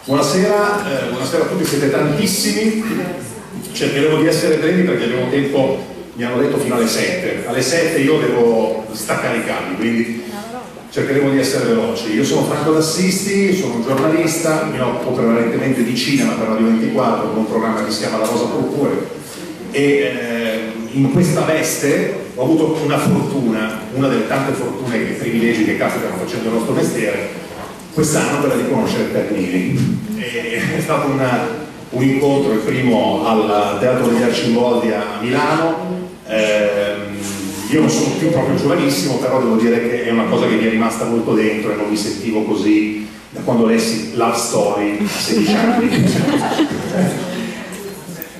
Buonasera, buonasera a tutti, siete tantissimi. Cercheremo di essere brevi perché abbiamo tempo, mi hanno detto fino alle 7. Alle 7 io devo staccare i cavi, quindi cercheremo di essere veloci. Io sono Franco D'Assisti, sono un giornalista, mi occupo prevalentemente di cinema per Radio 24 con un programma che si chiama La Rosa Purpure e in questa veste ho avuto una fortuna, una delle tante fortune e privilegi che capitano facendo il nostro mestiere, quest'anno quella di conoscere Neeley. È stato un incontro, il primo al Teatro degli Arcimboldi a Milano. Io non sono più proprio giovanissimo, però devo dire che è una cosa che mi è rimasta molto dentro e non mi sentivo così da quando lessi Love Story a 16 anni.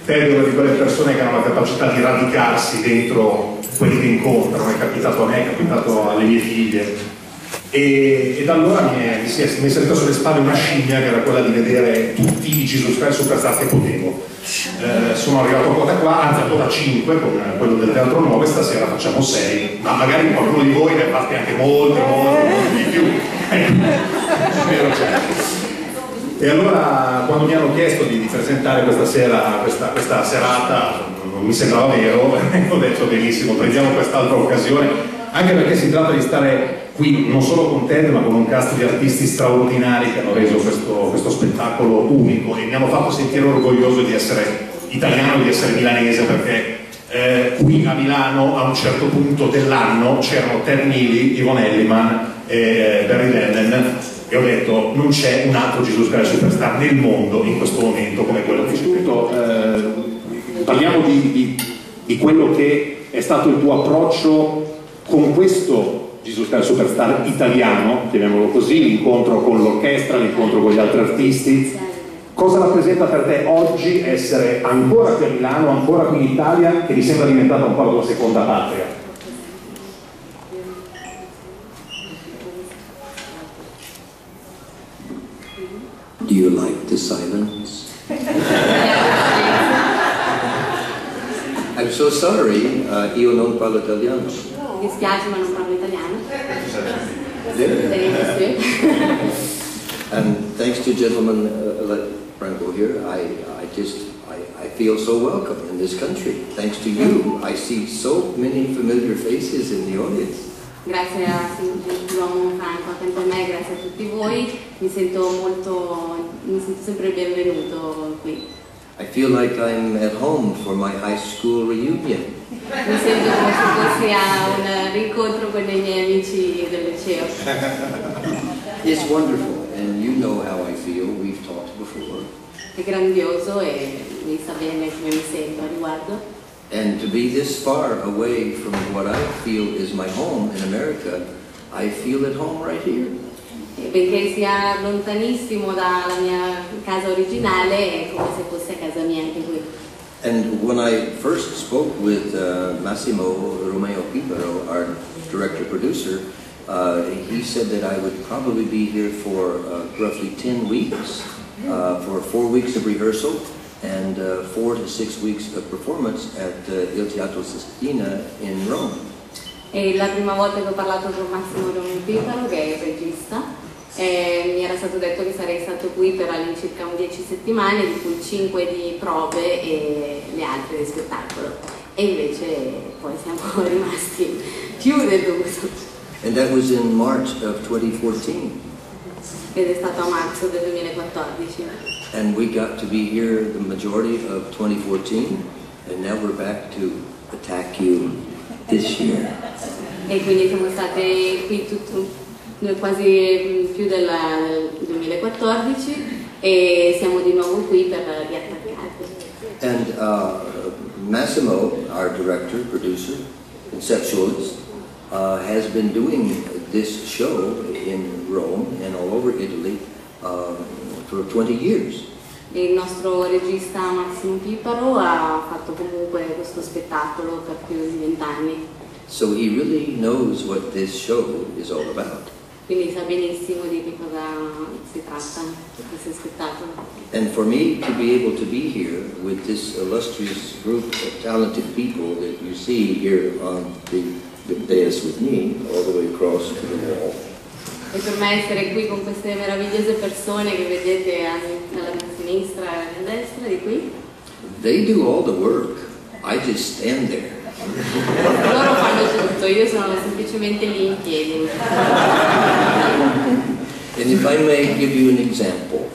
Te è una di quelle persone che hanno la capacità di radicarsi dentro quelli che incontrano, è capitato a me, è capitato alle mie figlie. E da allora mi è salita sulle spalle una scimmia che era quella di vedere tutti i Jesus Christ Superstar che potevo. Sono arrivato a qua, anzi ancora 5 con quello del Teatro Nuovo e stasera facciamo 6, ma magari qualcuno di voi ne ha fatti anche molti di più. E allora quando mi hanno chiesto di presentare questa sera, questa serata, non mi sembrava vero, ho detto benissimo, prendiamo quest'altra occasione, anche perché si tratta di stare qui non solo con te, ma con un cast di artisti straordinari che hanno reso questo spettacolo unico e mi hanno fatto sentire orgoglioso di essere italiano e di essere milanese, perché qui a Milano a un certo punto dell'anno c'erano Neeley, Yvonne Elliman e Barry Lennon e ho detto non c'è un altro Jesus Christ Superstar nel mondo in questo momento come quello che c'è. Parliamo di quello che è stato il tuo approccio con questo Jesus Christ Superstar italiano, chiamiamolo così, l'incontro con l'orchestra, l'incontro con gli altri artisti. Cosa rappresenta per te oggi essere ancora qui a Milano, ancora qui in Italia, che mi sembra diventata un po' la tua seconda patria? Do you like the silence? I'm so sorry, io non parlo italiano. Mi spiace ma non parlo italiano. And thanks to gentlemen like Franco here, I feel so welcome in this country. Thanks to you, I see so many familiar faces in the audience. Grazie a l'uomo Franco, accanto a me, grazie a tutti voi, mi sento sempre benvenuto qui. I feel like I'm at home for my high school reunion. Mi sento come se fossi a un rincontro con i miei amici del liceo. It's wonderful, and you know how I feel, we've talked before. È grandioso e mi sa bene come mi sento a riguardo. And to be this far away from what I feel is my home in America, I feel at home right here. E benché sia lontanissimo dalla mia casa originale, è come se fosse a casa mia anche qui. And when I first spoke with Massimo Romeo Piparo, our director-producer, he said that I would probably be here for roughly 10 weeks, for 4 weeks of rehearsal, and 4 to 6 weeks of performance at Il Teatro Sistina in Rome. E la prima volta che ho parlato con Massimo Romeo Piparo, che è il regista, mi era stato detto che sarei stato qui per all'incirca 10 settimane, di cui 5 di prove e le altre di spettacolo. E invece poi siamo rimasti più del dovuto. And that was in March of 2014. Ed è stato a marzo del 2014. And we got to be here the majority of 2014, and now we're back to attack you this year. E quindi siamo state qui quasi più del 2014 e siamo di nuovo qui per riattaccarvi. And Massimo, our director, producer, conceptualist, has been doing this show in Rome and all over Italy for 20 years. E il nostro regista Massimo Piparo ha fatto comunque questo spettacolo per più di 20 anni. So he really knows what this show is all about. Quindi sa benissimo di che cosa si tratta questo spettacolo. And for me to be able to be here with this illustrious group of talented people that you see here on the dais with me, all the way across to the wall, E per me essere qui con queste meravigliose persone che vedete alla mia sinistra e alla mia destra, di qui. They do all the work. I just stand there. Loro fanno tutto, io sono semplicemente lì in piedi. And if I may give you an example,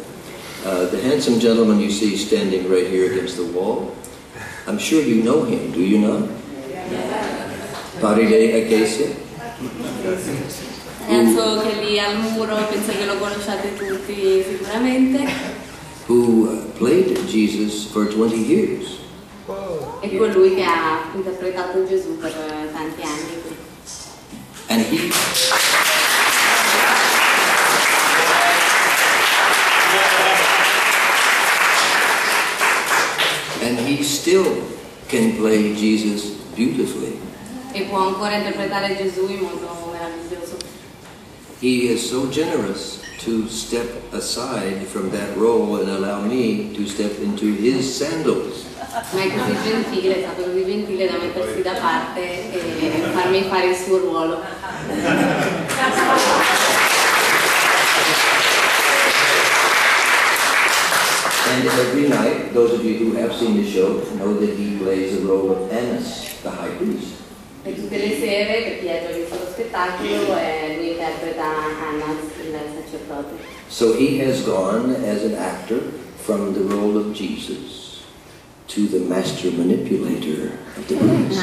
the handsome gentleman you see standing right here against the wall, I'm sure you know him, do you not? Paride Acacia? Ragazzo che è lì al muro, penso che lo conosciate tutti sicuramente. Who played Jesus for 20 years. È colui che ha interpretato Gesù per tanti anni. And he still can play Jesus beautifully. E può ancora interpretare Gesù in modo meraviglioso. He is so generous to step aside from that role and allow me to step into his sandals. Ma è così gentile, è stato così gentile da mettersi da parte e farmi fare il suo ruolo. And every night, those of you who have seen the show know that he plays the role of Annas, the high priest. E tutte le sere, per chi ha già visto lo spettacolo, lui interpreta Annas, il sacerdote. So he has gone as an actor from the role of Jesus to the master manipulator of the priests.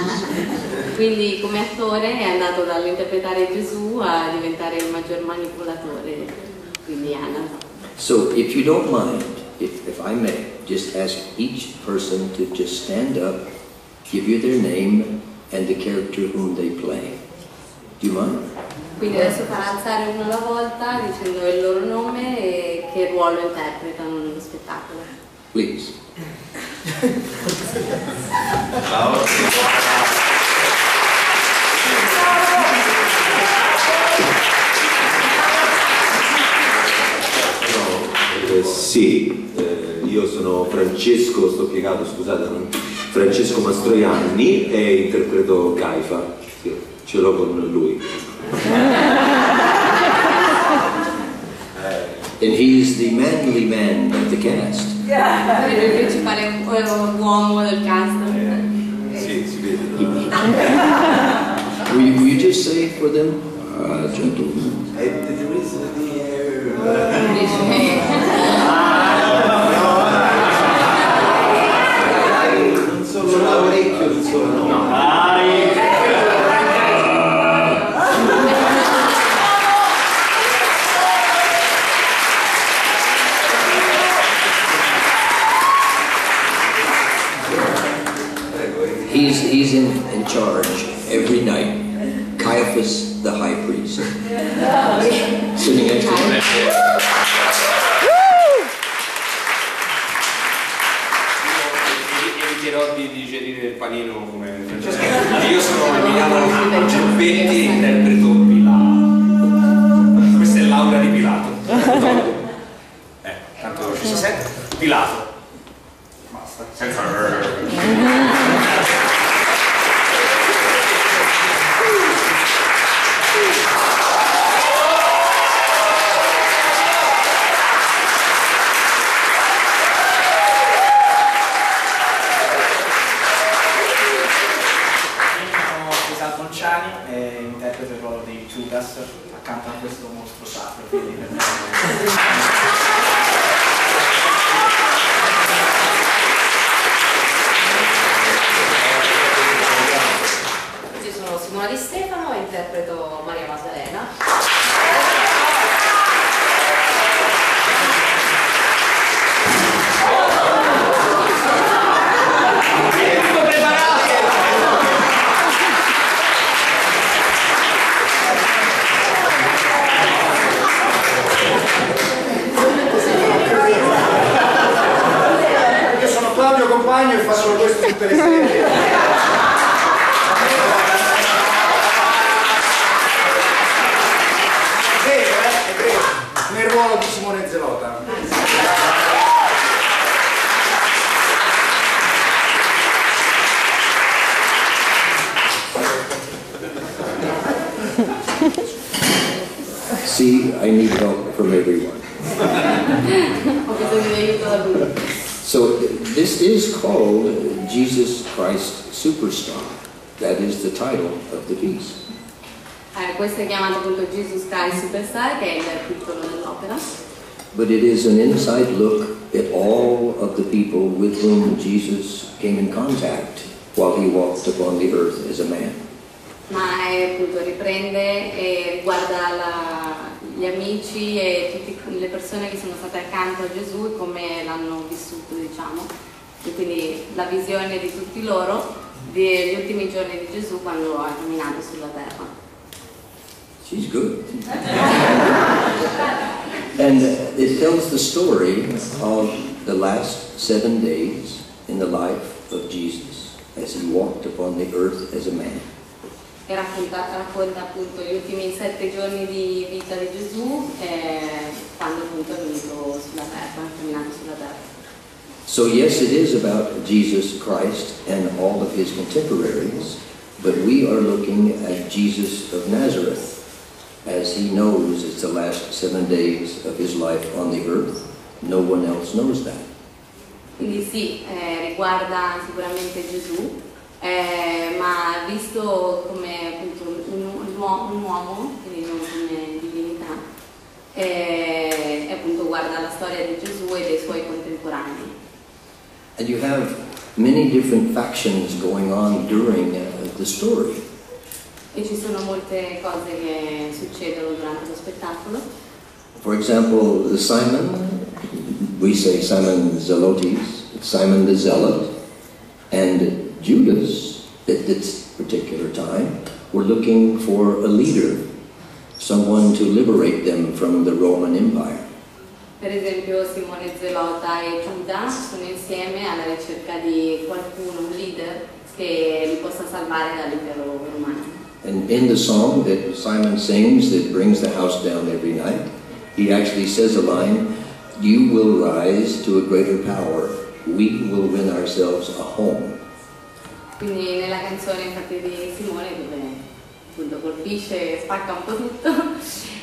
Quindi come attore è andato dall'interpretare Gesù a diventare il maggior manipolatore, quindi Annas. So if you don't mind, if I may, just ask each person to just stand up, give you their name and the character whom they play. Do you mind? Quindi adesso farà alzare uno alla volta dicendo il loro nome e che ruolo interpretano nello spettacolo. Please. Sì, io sono Francesco, sto piegato, scusate, Francesco Mastroianni e interpreto Caifa, sì, ce l'ho con lui. And he's the manly man of the cast. È il principale uomo del cast. Sì, si vede. Will you just say for them, gentlemen? Non solo l'orecchio, non solo no. He's in charge every night. Caiaphas, the high priest. Sitting next to him. Eviterò di digerire il panino come Francesco. Io sono Milano Gioppetti e interpreto Pilato. Questa è l'aura di Pilato. Tanto ci si sente. Pilato. Basta. Senza... e interpreta il ruolo di Judas accanto a questo mostro sacro, quindi per me Io sono Simona Di Stefano e interpreto Maria Maddalena. E faccio questo tutte le sere. È vero, nel ruolo di Simone Zelota. See see, I need help from everyone. Ho bisogno di aiuto da tutti. So this is called Jesus Christ Superstar. That is the title of the piece. Questo è chiamato appunto Jesus Christ Superstar, che è il titolo dell'opera. But it is an inside look at all of the people with whom Jesus came in contact while he walked upon the earth as a man. Ma appunto riprende e riguarda gli amici e tutte le persone che sono state accanto a Gesù e come l'hanno vissuto, diciamo. E quindi la visione di tutti loro degli ultimi giorni di Gesù quando ha camminato sulla terra. She's good. And it tells the story of the last 7 days in the life of Jesus as he walked upon the earth as a man. E racconta appunto gli ultimi 7 giorni di vita di Gesù quando appunto è venuto sulla terra, ha camminato sulla terra. So yes, it is about Jesus Christ and all of his contemporaries, but we are looking at Jesus of Nazareth, as he knows it's the last 7 days of his life on the earth. No one else knows that. Quindi sì, riguarda sicuramente Gesù, ma visto come appunto un uomo, quindi non come divinità, e appunto guarda la storia di Gesù e dei suoi contemporanei. And you have many different factions going on during the story. E ci sono molte cose che succedono durante lo spettacolo. For example, Simon, we say Simon Zelotes, Simon the Zealot, and Judas, at this particular time, were looking for a leader, someone to liberate them from the Roman Empire. Per esempio Simone Zelota e Giuda sono insieme alla ricerca di qualcuno, un leader, che li possa salvare dall'impero romano. And in the song that Simon sings that brings the house down every night, he actually says a line, "You will rise to a greater power, we will win ourselves a home." Quindi nella canzone infatti di Simone, dove appunto colpisce e spacca un po' tutto,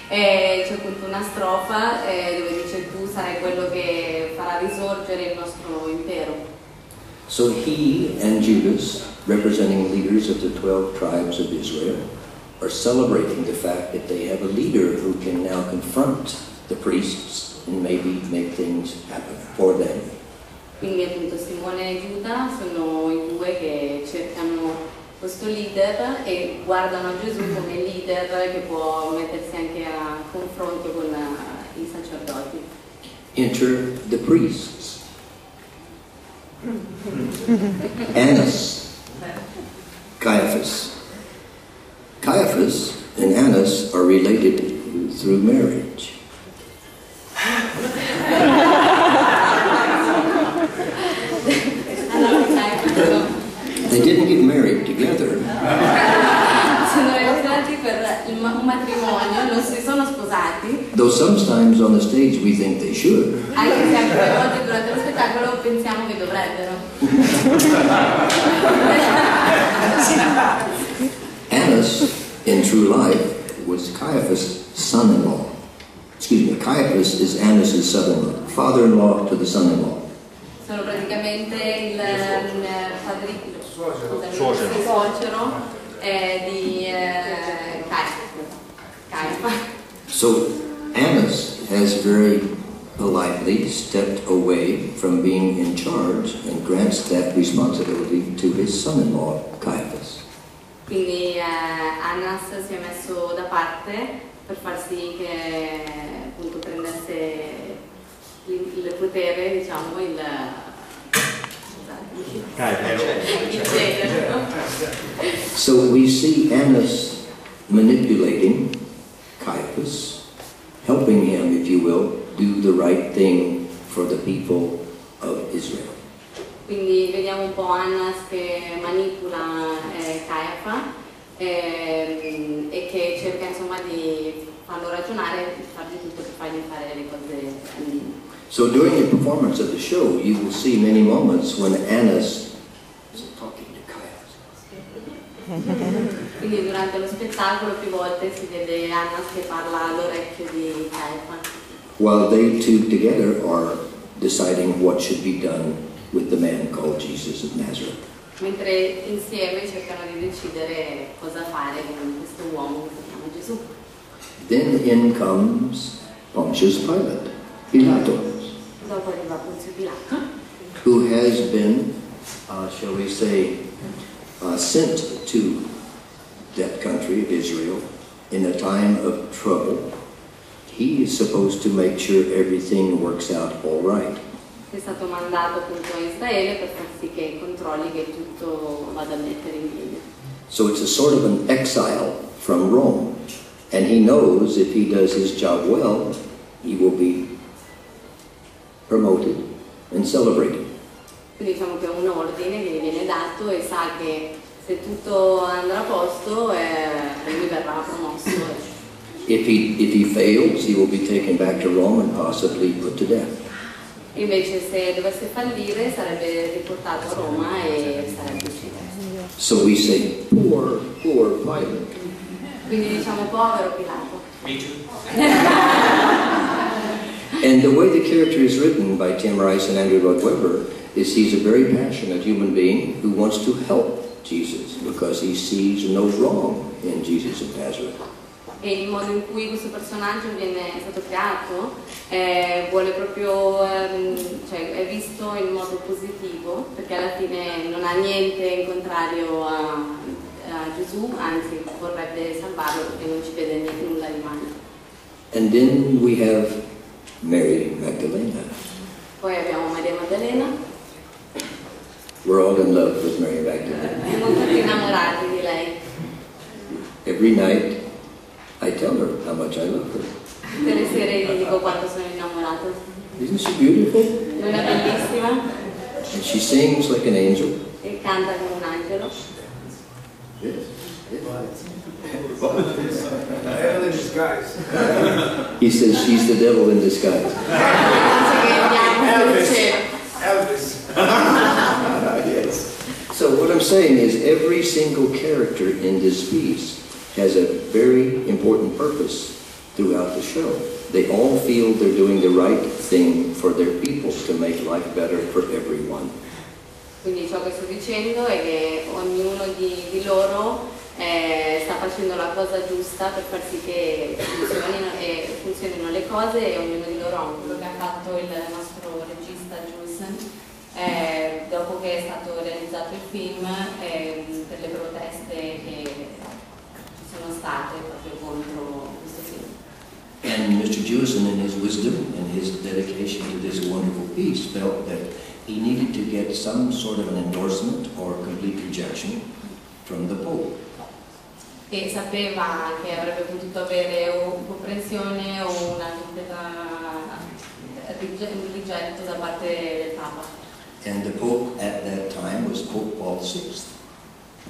c'è appunto una strofa dove dice tu sarai quello che farà risorgere il nostro impero. So he and Judas, representing leaders of the 12 tribes of Israel, are celebrating the fact that they have a leader who can now confront the priests and maybe make things happen for them. Quindi appunto Simone e Giuda sono i due che cercano questo leader e guardano a Gesù come leader che può mettersi anche a confronto con i sacerdoti. Enter the priests. Annas, Caiaphas. Caiaphas and Annas are related through marriage. They didn't get married together. Sono relazionati per un matrimonio, non si sono sposati. Though sometimes on the stage we think they should. Anche se alcune volte durante lo spettacolo pensiamo che dovrebbero. Annas, in true life, was Caiaphas' son-in-law. Excuse me, Caiaphas is Annas' son-in-law, father-in-law to the son-in-law. Sono praticamente il suocero di Caifa. So Annas has very politely stepped away from being in charge and grants that responsibility to his son-in-law, Caiaphas. Quindi Annas si è messo da parte per far sì che appunto prendesse il potere, diciamo, il So we see Annas manipulating Caiaphas, helping him, if you will, do the right thing for the people of Israel. Quindi vediamo un po' Annas che manipola Caifa e che cerca insomma di farlo ragionare, di fargli tutto per fargli fare le cose andine. So during the performance of the show, you will see many moments when Annas is talking to Caiaphas. Quindi Quindi durante lo spettacolo più volte si vede Anna che parla all'orecchio di Caifa. While they two together are deciding what should be done with the man called Jesus of Nazareth. Mentre insieme cercano di decidere cosa fare con questo uomo che si chiama Gesù. Then in comes Pontius Pilate, Pilato, Dopo arriva Ponzio Pilato, who has been, shall we say, sent to that country of Israel in a time of trouble. He is supposed to make sure everything works out all right. che è stato mandato appunto in Israele per far sì che controlli che tutto vada a mettere in piedi. So it's a sort of an exile from Rome. And he knows if he does his job well, he will be promoted and celebrated. Quindi diciamo che è un ordine che gli viene dato e sa che se tutto andrà a posto lui verrà promosso. If he fails, he will be taken back to Rome and possibly put to death. Invece se dovesse fallire sarebbe riportato a Roma e sarebbe ucciso. So we say, poor Pilate. Quindi diciamo povero Pilato. Me too. And the way the character is written by Tim Rice and Andrew Lloyd Webber is he's a very passionate human being who wants to help Jesus because he sees no wrong in Jesus of Nazareth. E il modo in cui questo personaggio è stato creato vuole proprio, cioè è visto in modo positivo, perché alla fine non ha niente in contrario a Gesù, anzi vorrebbe salvarlo perché non ci vede nulla di male. And then we have Mary Magdalena. Poi abbiamo Maria Maddalena. We're all in love with Mary Magdalena. Siamo tutti innamorati di lei. Every night I tell her how much I love her. Tutte le sere gli dico quanto sono innamorato. Isn't she beautiful? Non è bellissima? And she sings like an angel. E canta come un angelo. Devil in disguise. He says she's the devil in disguise. Dice che andiamo sul cielo. Elvis. Yes. So what I'm saying is every single character in this piece has a very important purpose throughout the show. They all feel they're doing the right thing for their people to make life better for everyone. Quindi ciò che sto dicendo è che ognuno di loro sta facendo la cosa giusta per far sì che funzionino le cose, e ognuno di loro ha quello che ha fatto il nostro regista Jules dopo che è stato realizzato il film per le proteste che ci sono state proprio contro questo film. And Mr. Jewison, in his wisdom and his dedication to this wonderful piece, felt that he needed to get some sort of an endorsement or complete rejection from the Pope. E sapeva che avrebbe potuto avere o comprensione o una completa rigetto da parte del Papa. And the Pope at that time was Pope Paul VI.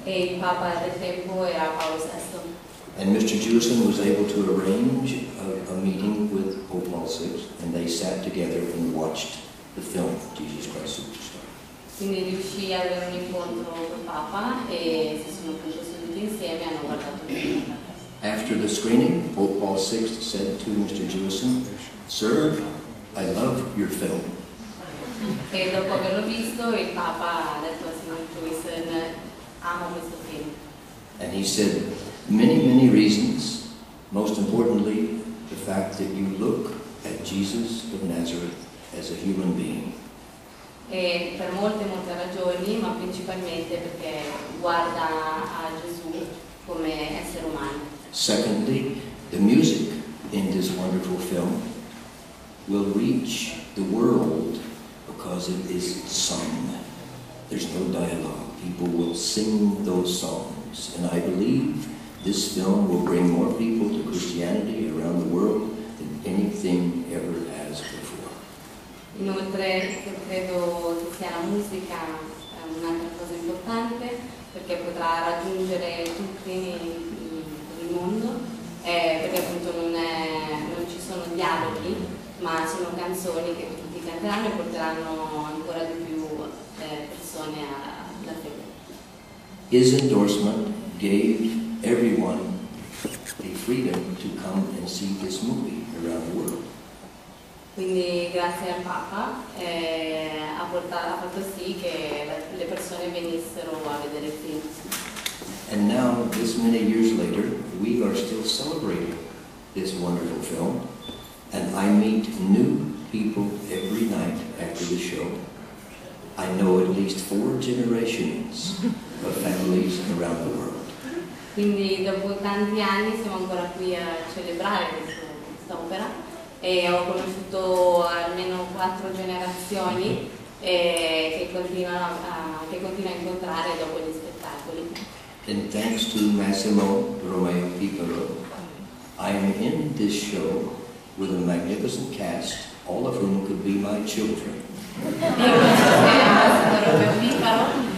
E il Papa del tempo era Paolo VI. And Mr. Jewison was able to arrange a meeting with Pope Paul VI, and they sat together and watched the film Jesus Christ Superstar. Quindi riuscì ad avere un incontro col Papa e si sono appunto seduti insieme e hanno guardato il film. After the screening, Pope Paul VI said to Mr. Jewison, "Sir, I love your film." E dopo averlo visto, il Papa ha detto al signor Jewison: amo questo film. And he said, many reasons, most importantly, the fact that you look at Jesus of Nazareth as a human being. E per molte ragioni, ma principalmente perché guarda a Gesù come essere umano. Secondly, the music in this wonderful film will reach the world because it is sung. There's no dialogue. People will sing those songs. And I believe this film will bring more people to Christianity around the world than anything ever has before. Inoltre credo che sia la musica un'altra cosa importante, perché potrà raggiungere tutti nel mondo, perché appunto non ci sono dialoghi, ma sono canzoni che tutti canteranno e porteranno ancora di più persone alla fede. His endorsement gave every and see this movie around the world. Quindi grazie al Papa ha fatto sì che le persone venissero a vedere il film. And now, this many years later, we are still celebrating this wonderful film, and I meet new people every night after the show. I know at least 4 generations of families around the world. Quindi dopo tanti anni siamo ancora qui a celebrare questa opera e ho conosciuto almeno 4 generazioni che continuo a incontrare dopo gli spettacoli. And thanks to Massimo Romeo Piparo, I am in this show with a magnificent cast, all of whom could be my children. E grazie a Massimo Romeo Piparo